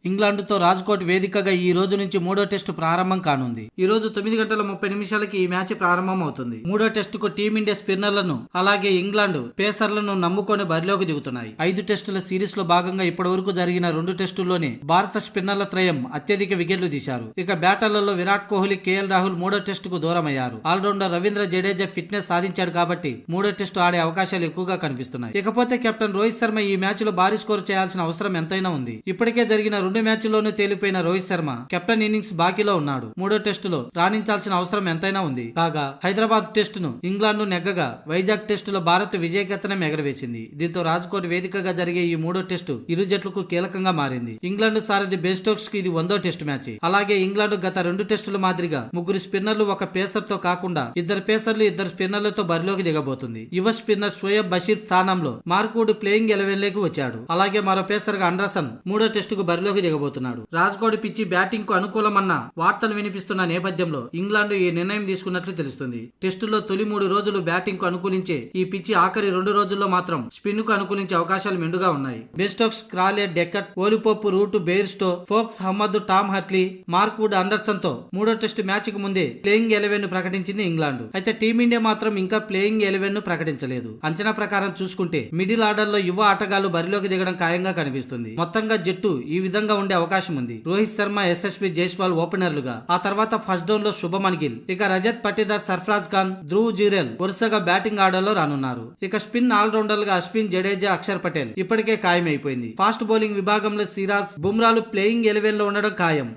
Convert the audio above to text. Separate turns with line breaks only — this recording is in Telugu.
ఇంగ్లాండ్తో రాజ్కోట్ వేదికగా ఈ రోజు నుంచి మూడో టెస్టు ప్రారంభం కానుంది. ఈ రోజు 9:30 ఈ మ్యాచ్ ప్రారంభం అవుతుంది. మూడో టెస్టుకు టీమిండియా స్పిన్నర్లను అలాగే ఇంగ్లాండ్ పేసర్లను నమ్ముకొని బరిలోకి దిగుతున్నాయి. 5 టెస్టుల సిరీస్ లో భాగంగా ఇప్పటివరకు జరిగిన 2 టెస్టుల్లోనే భారత స్పిన్నర్ల త్రయం అత్యధిక వికెట్లు తీశారు. ఇక బ్యాటర్లలో విరాట్ కోహ్లీ, కేఎల్ రాహుల్ మూడో టెస్టుకు దూరమయ్యారు. ఆల్రౌండర్ రవీంద్ర జడేజా ఫిట్నెస్ సాధించాడు కాబట్టి మూడో టెస్టు ఆడే అవకాశాలు ఎక్కువగా కనిపిస్తున్నాయి. ఇకపోతే కెప్టెన్ రోహిత్ శర్మ ఈ మ్యాచ్ లో భారీ స్కోర్ చేయాల్సిన అవసరం ఎంతైనా ఉంది. ఇప్పటికే జరిగిన 2 మ్యాచ్ల్లోనూ తేలిపోయిన రోహిత్ శర్మ కెప్టెన్ ఇన్నింగ్స్ బాకీలో ఉన్నాడు. మూడో టెస్టులో రాణించాల్సిన అవసరం ఎంతైనా ఉంది. కాగా హైదరాబాద్ టెస్టును ఇంగ్లాండ్ నెగ్గగా వైజాగ్ టెస్టులో భారత్ విజయకేతనం ఎగరవేసింది. దీంతో రాజ్కోట్ వేదికగా జరిగే ఈ మూడో టెస్టు ఇరు జట్లకు కీలకంగా మారింది. ఇంగ్లాండ్ సారథి బెన్ స్టోక్స్ కి ఇది 100వ టెస్టు మ్యాచ్. అలాగే ఇంగ్లాండ్ గత 2 టెస్టుల మాదిరిగా 3 స్పిన్నర్లు ఒక పేసర్ తో కాకుండా 2 పేసర్లు 2 స్పిన్నర్లతో బరిలోకి దిగబోతుంది. యువ స్పిన్నర్ షోయబ్ బషీర్ స్థానంలో మార్క్వుడ్ ప్లేయింగ్ 11 లోకి వచ్చాడు. అలాగే మరో పేసర్ గా అండర్సన్ మూడో టెస్టుకు బరిలోకి దిగబోతున్నాడు. రాజ్కోట్ పిచ్చి బ్యాటింగ్ కు అనుకూలమన్న వార్తలు వినిపిస్తున్న నేపథ్యంలో ఇంగ్లాండ్ ఈ నిర్ణయం తీసుకున్నట్లు తెలుస్తుంది. టెస్టులో తొలి 3 రోజులు బ్యాటింగ్ కు అనుకూలించే ఈ పిచ్చి ఆఖరి 2 రోజుల్లో మాత్రం స్పిన్ కు అనుకూలించే అవకాశాలు మెండుగా ఉన్నాయి. Ben Stokes, Crawley, Duckett, Ollie Pope, Root, Bairstow, Foakes, Ahmed, Tom Hartley, Mark Wood, Anderson తో మూడో టెస్టు మ్యాచ్ కు ముందే ప్లేయింగ్ 11 ను ప్రకటించింది ఇంగ్లాండ్. అయితే టీమిండియా మాత్రం ఇంకా ప్లేయింగ్ 11 ను ప్రకటించలేదు. అంచనా ప్రకారం చూసుకుంటే మిడిల్ ఆర్డర్ లో యువ ఆటగాళ్లు బరిలోకి దిగడం ఖాయంగా కనిపిస్తుంది. మొత్తంగా జట్టు ఈ విధంగా ఉండే అవకాశం ఉంది. రోహిత్ శర్మ, యశస్వి జైస్వాల్ ఓపెనర్లుగా, ఆ తర్వాత ఫస్ట్ డౌన్ లో శుభమన్ గిల్, ఇక రజత్ పటిదార్, సర్ఫరాజ్ ఖాన్, ధ్రువ్ జురేల్ వరుసగా బ్యాటింగ్ ఆర్డర్ లో రానున్నారు. ఇక స్పిన్ ఆల్రౌండర్ గా అశ్విన్, జడేజా, అక్షర్ పటేల్ ఇప్పటికే ఖాయమైపోయింది. ఫాస్ట్ బౌలింగ్ విభాగంలో సిరాజ్, బుమ్రాలు ప్లేయింగ్ 11 లో ఉండడం ఖాయం.